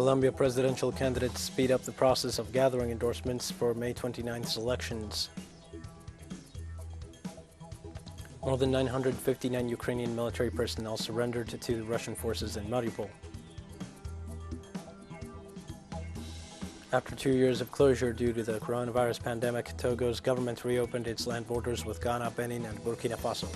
Colombia presidential candidates speed up the process of gathering endorsements for May 29th's elections. More than 959 Ukrainian military personnel surrendered to the Russian forces in Mariupol. After 2 years of closure due to the coronavirus pandemic, Togo's government reopened its land borders with Ghana, Benin, and Burkina Faso.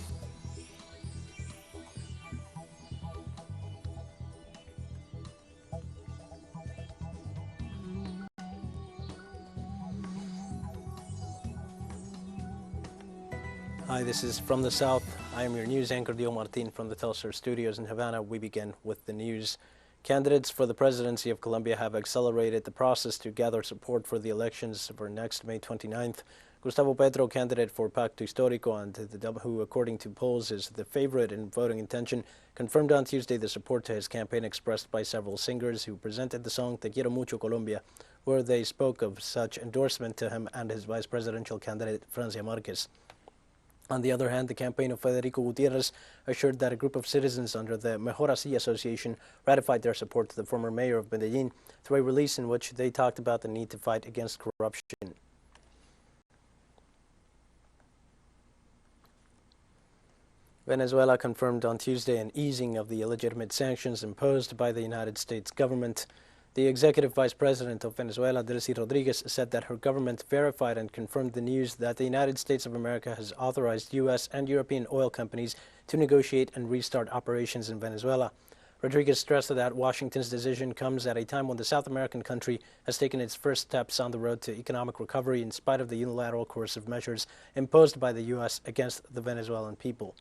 Hi, this is From the South. I am your news anchor, Dio Martin, from the TeleSUR studios in Havana. We begin with the news. Candidates for the presidency of Colombia have accelerated the process to gather support for the elections for next May 29th. Gustavo Petro, candidate for Pacto Histórico, and who, according to polls, is the favorite in voting intention, confirmed on Tuesday the support to his campaign expressed by several singers who presented the song Te Quiero Mucho Colombia, where they spoke of such endorsement to him and his vice presidential candidate, Francia Marquez. On the other hand, the campaign of Federico Gutierrez assured that a group of citizens under the Mejor Así Association ratified their support to the former mayor of Medellin through a release in which they talked about the need to fight against corruption. Venezuela confirmed on Tuesday an easing of the illegitimate sanctions imposed by the United States government. The executive vice president of Venezuela, Delcy Rodriguez, said that her government verified and confirmed the news that the United States of America has authorized U.S. and European oil companies to negotiate and restart operations in Venezuela. Rodriguez stressed that Washington's decision comes at a time when the South American country has taken its first steps on the road to economic recovery in spite of the unilateral coercive measures imposed by the U.S. against the Venezuelan people.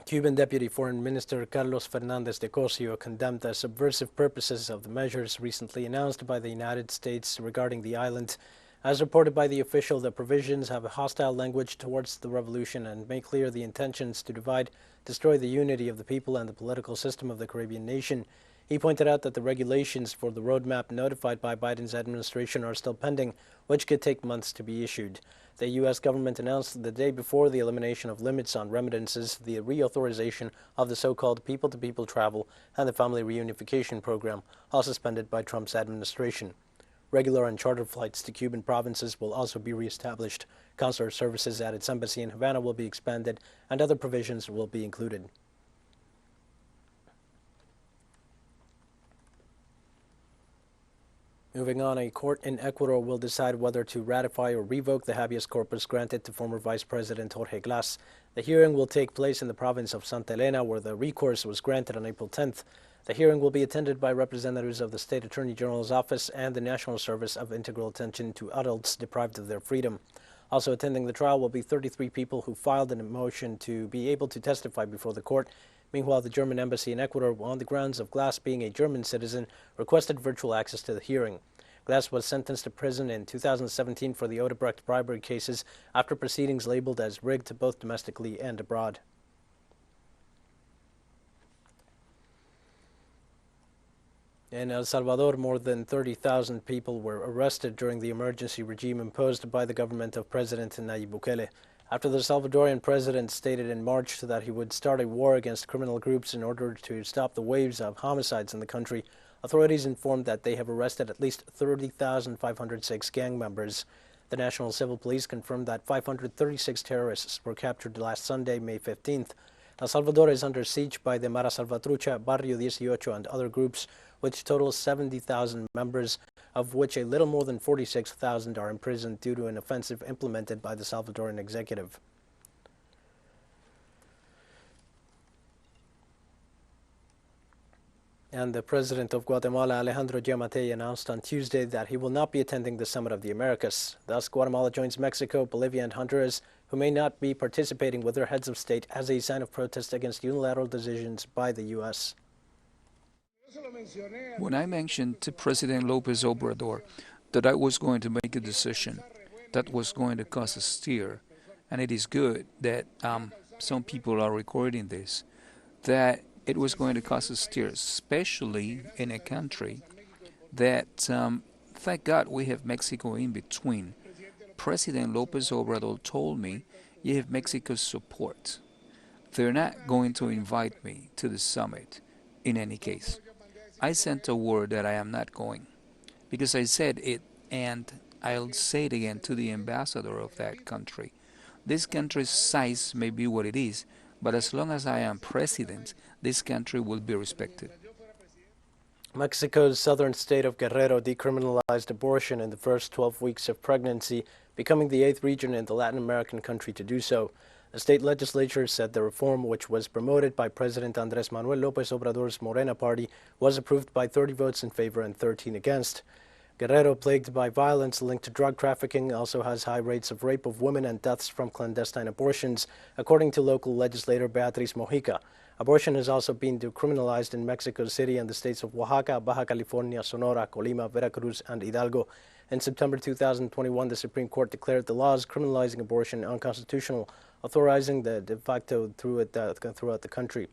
Cuban Deputy Foreign Minister Carlos Fernández de Cosio condemned the subversive purposes of the measures recently announced by the United States regarding the island. As reported by the official, the provisions have a hostile language towards the revolution and make clear the intentions to divide, destroy the unity of the people and the political system of the Caribbean nation. He pointed out that the regulations for the roadmap notified by Biden's administration are still pending, which could take months to be issued. The U.S. government announced the day before the elimination of limits on remittances, the reauthorization of the so-called people-to-people travel, and the family reunification program, all suspended by Trump's administration. Regular and charter flights to Cuban provinces will also be reestablished. Consular services at its embassy in Havana will be expanded, and other provisions will be included. Moving on, a court in Ecuador will decide whether to ratify or revoke the habeas corpus granted to former Vice President Jorge Glass. The hearing will take place in the province of Santa Elena, where the recourse was granted on April 10th. The hearing will be attended by representatives of the State Attorney General's office and the National Service of Integral Attention to Adults Deprived of their Freedom. Also attending the trial will be 33 people who filed a motion to be able to testify before the court. Meanwhile, the German embassy in Ecuador, on the grounds of Glass being a German citizen, requested virtual access to the hearing. Glass was sentenced to prison in 2017 for the Odebrecht bribery cases after proceedings labeled as rigged both domestically and abroad. In El Salvador, more than 30,000 people were arrested during the emergency regime imposed by the government of President Nayib Bukele. After the Salvadorian president stated in March that he would start a war against criminal groups in order to stop the waves of homicides in the country, authorities informed that they have arrested at least 30,506 gang members. The National Civil Police confirmed that 536 terrorists were captured last Sunday, May 15th. El Salvador is under siege by the Mara Salvatrucha, Barrio 18, and other groups, which total 70,000 members, of which a little more than 46,000 are imprisoned due to an offensive implemented by the Salvadoran executive. And the president of Guatemala, Alejandro Giammattei, announced on Tuesday that he will not be attending the Summit of the Americas. Thus, Guatemala joins Mexico, Bolivia, and Honduras, who may not be participating with their heads of state as a sign of protest against unilateral decisions by the U.S. When I mentioned to President López Obrador that I was going to make a decision that was going to cause a stir, and it is good that some people are recording this, that it was going to cause a stir, especially in a country that, thank God, we have Mexico in between. President López Obrador told me, you have Mexico's support. They're not going to invite me to the summit in any case. I sent a word that I am not going because I said it, and I'll say it again to the ambassador of that country. This country's size may be what it is, but as long as I am president, this country will be respected. Mexico's southern state of Guerrero decriminalized abortion in the first 12 weeks of pregnancy, becoming the 8th region in the Latin American country to do so. The state legislature said the reform, which was promoted by President Andrés Manuel López Obrador's Morena party, was approved by 30 votes in favor and 13 against. Guerrero, plagued by violence linked to drug trafficking, also has high rates of rape of women and deaths from clandestine abortions, according to local legislator Beatriz Mojica. Abortion has also been decriminalized in Mexico City and the states of Oaxaca, Baja California, Sonora, Colima, Veracruz, and Hidalgo. In September 2021, the Supreme Court declared the laws criminalizing abortion unconstitutional, authorizing the de facto throughout the country.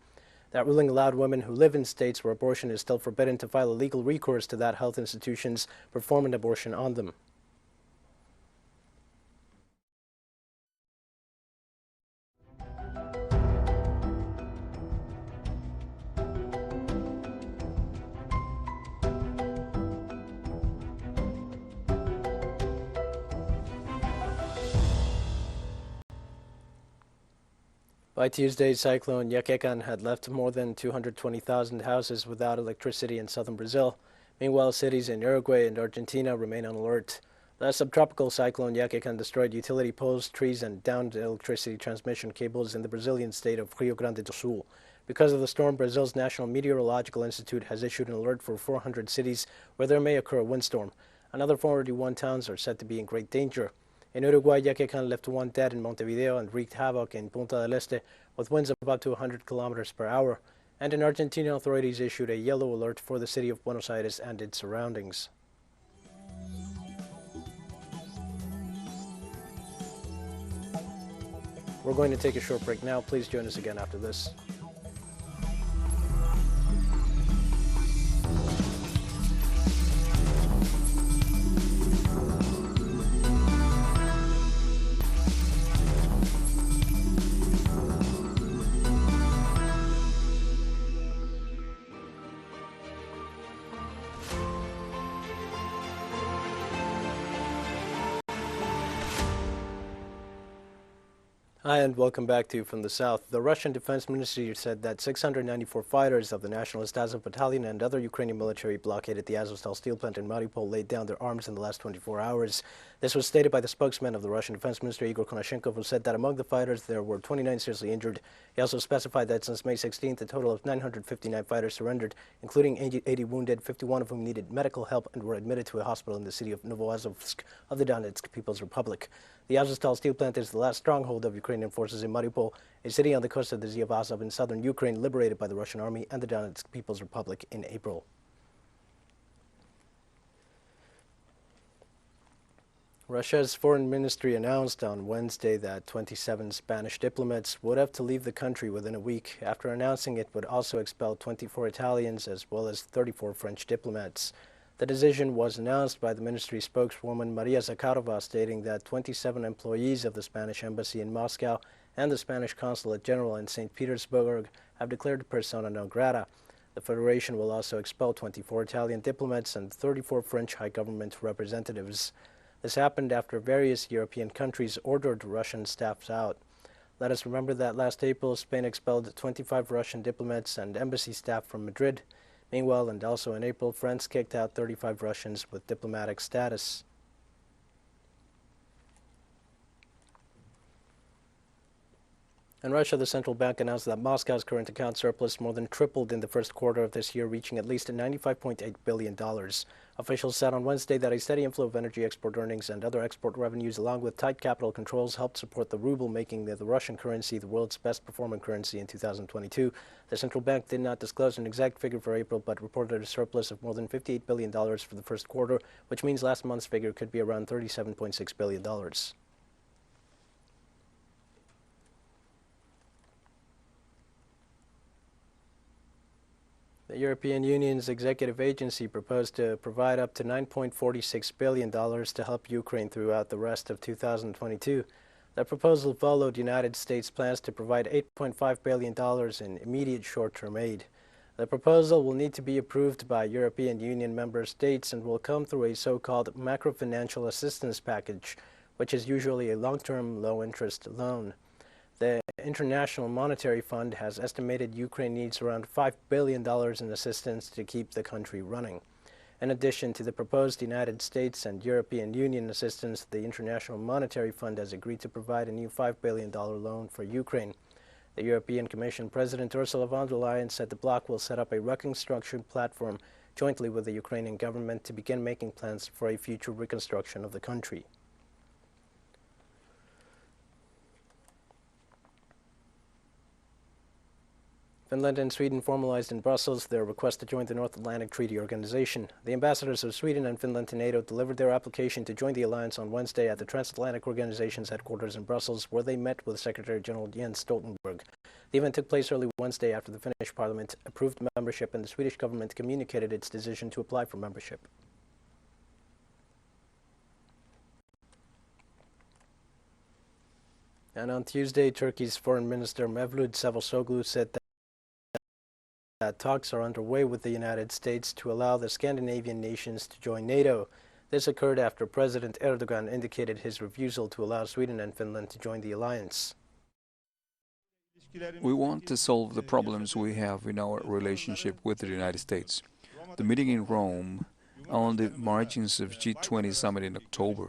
That ruling allowed women who live in states where abortion is still forbidden to file a legal recourse to that health institutions perform an abortion on them. By Tuesday, Cyclone Yakegan had left more than 220,000 houses without electricity in southern Brazil. Meanwhile, cities in Uruguay and Argentina remain on alert. The subtropical cyclone Yakegan destroyed utility poles, trees, and downed electricity transmission cables in the Brazilian state of Rio Grande do Sul. Because of the storm, Brazil's National Meteorological Institute has issued an alert for 400 cities where there may occur a windstorm. Another 401 towns are said to be in great danger. In Uruguay, Yakegan left 1 dead in Montevideo and wreaked havoc in Punta del Este with winds of up to 100 kilometers per hour. And in Argentina, authorities issued a yellow alert for the city of Buenos Aires and its surroundings. We're going to take a short break now. Please join us again after this. Hi, and welcome back to From the South. The Russian Defense Ministry said that 694 fighters of the Nationalist Azov Battalion and other Ukrainian military blockaded the Azovstal steel plant in Mariupol laid down their arms in the last 24 hours. This was stated by the spokesman of the Russian Defense Ministry, Igor Konashenkov, who said that among the fighters there were 29 seriously injured. He also specified that since May 16th, a total of 959 fighters surrendered, including 80 wounded, 51 of whom needed medical help and were admitted to a hospital in the city of Novoazovsk of the Donetsk People's Republic. The Azovstal steel plant is the last stronghold of Ukrainian forces in Mariupol, a city on the coast of the Sea of Azov in southern Ukraine, liberated by the Russian army and the Donetsk People's Republic in April. Russia's foreign ministry announced on Wednesday that 27 Spanish diplomats would have to leave the country within a week, after announcing it would also expel 24 Italians as well as 34 French diplomats. The decision was announced by the ministry spokeswoman Maria Zakharova, stating that 27 employees of the Spanish embassy in Moscow and the Spanish consulate general in St. Petersburg have declared persona non grata. The Federation will also expel 24 Italian diplomats and 34 French high government representatives. This happened after various European countries ordered Russian staffs out. Let us remember that last April, Spain expelled 25 Russian diplomats and embassy staff from Madrid. Meanwhile, and also in April, France kicked out 35 Russians with diplomatic status. In Russia, the central bank announced that Moscow's current account surplus more than tripled in the first quarter of this year, reaching at least $95.8 billion. Officials said on Wednesday that a steady inflow of energy export earnings and other export revenues, along with tight capital controls, helped support the ruble, making the Russian currency the world's best performing currency in 2022. The central bank did not disclose an exact figure for April, but reported a surplus of more than $58 billion for the first quarter, which means last month's figure could be around $37.6 billion. The European Union's executive agency proposed to provide up to $9.46 billion to help Ukraine throughout the rest of 2022. The proposal followed the United States' plans to provide $8.5 billion in immediate short-term aid. The proposal will need to be approved by European Union member states and will come through a so-called macrofinancial assistance package, which is usually a long-term, low-interest loan. The International Monetary Fund has estimated Ukraine needs around $5 billion in assistance to keep the country running. In addition to the proposed United States and European Union assistance, the International Monetary Fund has agreed to provide a new $5 billion loan for Ukraine. The European Commission President Ursula von der Leyen said the bloc will set up a reconstruction platform jointly with the Ukrainian government to begin making plans for a future reconstruction of the country. Finland and Sweden formalized in Brussels their request to join the North Atlantic Treaty Organization. The ambassadors of Sweden and Finland to NATO delivered their application to join the alliance on Wednesday at the Transatlantic Organization's headquarters in Brussels, where they met with Secretary General Jens Stoltenberg. The event took place early Wednesday after the Finnish parliament approved membership and the Swedish government communicated its decision to apply for membership. And on Tuesday, Turkey's Foreign Minister Mevlut Cavusoglu said that talks are underway with the United States to allow the Scandinavian nations to join NATO. This occurred after President Erdogan indicated his refusal to allow Sweden and Finland to join the alliance. We want to solve the problems we have in our relationship with the United States. The meeting in Rome on the margins of G20 summit in October,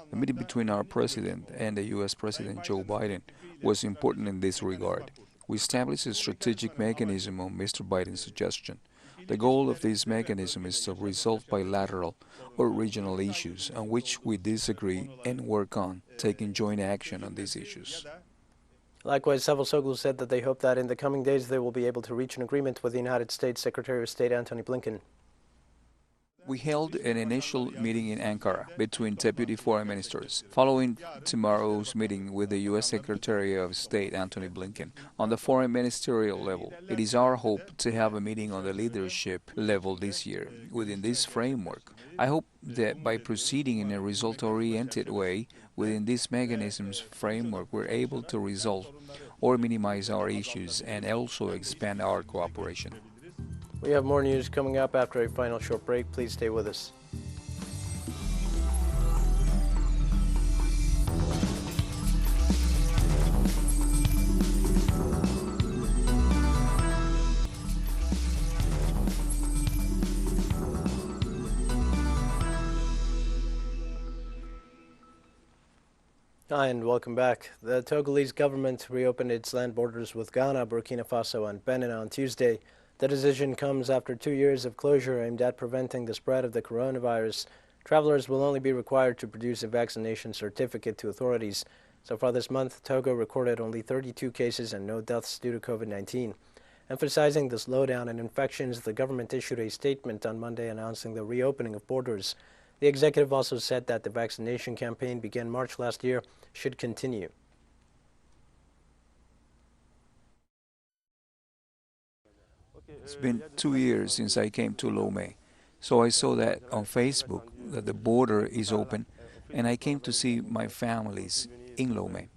the meeting between our president and the U.S. President Joe Biden was important in this regard. We established a strategic mechanism on Mr. Biden's suggestion. The goal of this mechanism is to resolve bilateral or regional issues on which we disagree and work on taking joint action on these issues. Likewise, Cavusoglu said that they hope that in the coming days they will be able to reach an agreement with the United States Secretary of State Antony Blinken. We held an initial meeting in Ankara between deputy foreign ministers, following tomorrow's meeting with the U.S. Secretary of State Antony Blinken. On the foreign ministerial level, it is our hope to have a meeting on the leadership level this year. Within this framework, I hope that by proceeding in a result-oriented way within this mechanism's framework, we're able to resolve or minimize our issues and also expand our cooperation. We have more news coming up after a final short break. Please stay with us. Hi and welcome back. The Togolese government reopened its land borders with Ghana, Burkina Faso and Benin on Tuesday. The decision comes after 2 years of closure aimed at preventing the spread of the coronavirus. Travelers will only be required to produce a vaccination certificate to authorities. So far this month, Togo recorded only 32 cases and no deaths due to COVID-19. Emphasizing the slowdown in infections, the government issued a statement on Monday announcing the reopening of borders. The executive also said that the vaccination campaign began March last year should continue. It's been 2 years since I came to Lomé, so I saw that on Facebook that the border is open, and I came to see my families in Lomé.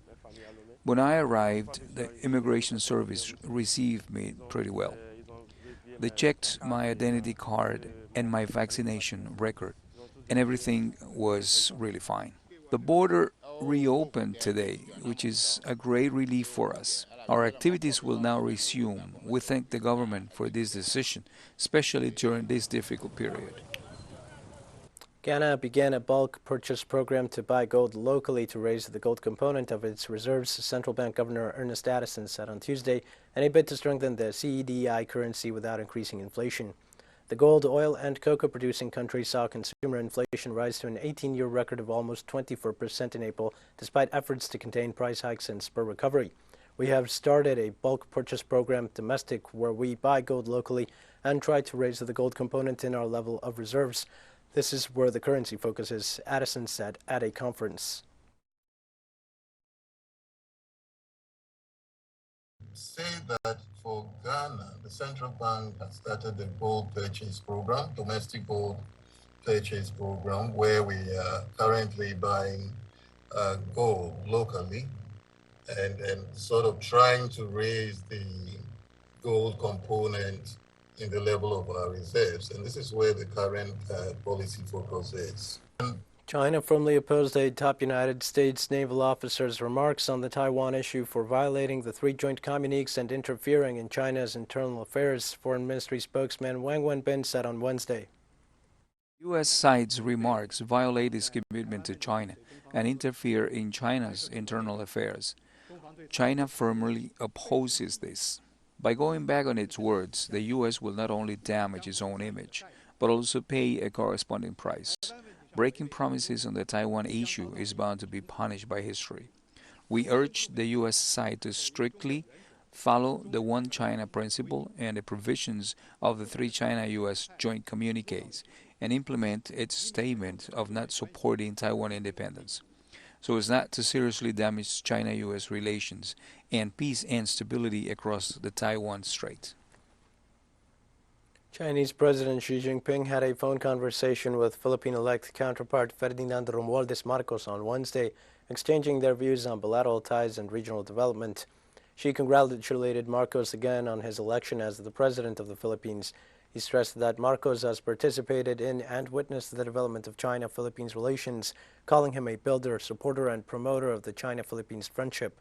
When I arrived, the immigration service received me pretty well. They checked my identity card and my vaccination record, and everything was really fine. The border reopened today, which is a great relief for us. Our activities will now resume. We thank the government for this decision, especially during this difficult period. Ghana began a bulk purchase program to buy gold locally to raise the gold component of its reserves, Central Bank Governor Ernest Addison said on Tuesday, and a bid to strengthen the CEDI currency without increasing inflation. The gold, oil, and cocoa producing countries saw consumer inflation rise to an 18-year record of almost 24% in April, despite efforts to contain price hikes and spur recovery. We have started a bulk purchase program domestic where we buy gold locally and try to raise the gold component in our level of reserves. This is where the currency focuses, Addison said at a conference. Say that for Ghana, the central bank has started the gold purchase program, domestic gold purchase program, where we are currently buying goal locally and sort of trying to raise the gold component in the level of our reserves. And this is where the current policy focus is. China firmly opposed a top United States naval officer's remarks on the Taiwan issue for violating the three joint communiques and interfering in China's internal affairs, Foreign Ministry spokesman Wang Wenbin said on Wednesday. U.S. side's remarks violate its commitment to China and interfere in China's internal affairs. China firmly opposes this. By going back on its words, the U.S. will not only damage its own image, but also pay a corresponding price. Breaking promises on the Taiwan issue is bound to be punished by history. We urge the U.S. side to strictly follow the One China principle and the provisions of the three China-U.S. joint communiques and implement its statement of not supporting Taiwan independence, so as not to seriously damage China-U.S. relations and peace and stability across the Taiwan Strait. Chinese President Xi Jinping had a phone conversation with PresidentElect counterpart Ferdinand Romualdez Marcos on Wednesday, exchanging their views on bilateral ties and regional development. Xi congratulated Marcos again on his election as the president of the Philippines. He stressed that Marcos has participated in and witnessed the development of China-Philippines relations, calling him a builder, supporter, and promoter of the China-Philippines friendship.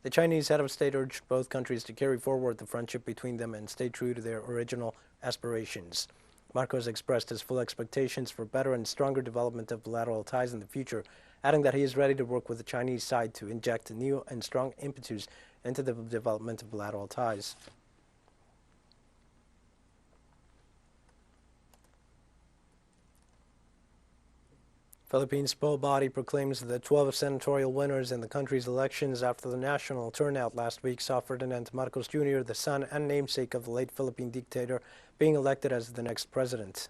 The Chinese head of state urged both countries to carry forward the friendship between them and stay true to their original aspirations. Marcos expressed his full expectations for better and stronger development of bilateral ties in the future, adding that he is ready to work with the Chinese side to inject new and strong impetus into the development of bilateral ties. Philippines poll body proclaims the 12 senatorial winners in the country's elections after the national turnout last week saw Ferdinand Marcos Jr., the son and namesake of the late Philippine dictator, being elected as the next president.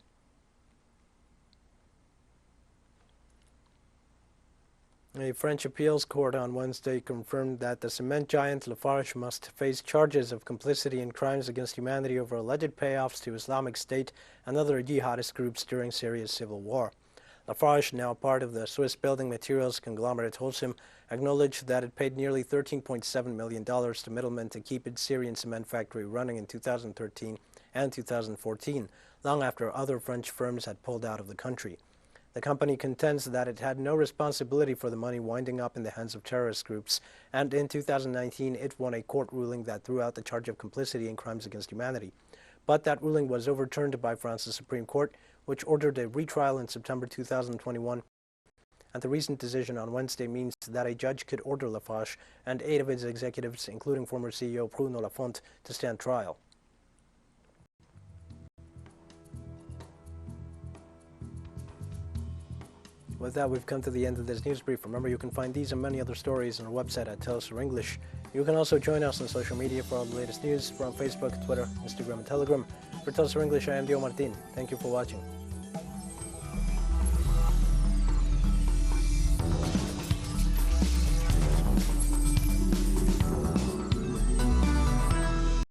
A French appeals court on Wednesday confirmed that the cement giant Lafarge must face charges of complicity in crimes against humanity over alleged payoffs to Islamic State and other jihadist groups during Syria's civil war. Lafarge, now part of the Swiss building materials conglomerate Holcim, acknowledged that it paid nearly $13.7 million to middlemen to keep its Syrian cement factory running in 2013 and 2014, long after other French firms had pulled out of the country. The company contends that it had no responsibility for the money winding up in the hands of terrorist groups, and in 2019 it won a court ruling that threw out the charge of complicity in crimes against humanity. But that ruling was overturned by France's Supreme Court, which ordered a retrial in September 2021. And the recent decision on Wednesday means that a judge could order Lafarge and 8 of its executives, including former CEO Bruno Lafont, to stand trial. With that, we've come to the end of this news brief. Remember, you can find these and many other stories on our website at TeleSUR English. You can also join us on social media for all the latest news. We're on Facebook, Twitter, Instagram, and Telegram. For TeleSUR English, I am Dio Martin. Thank you for watching.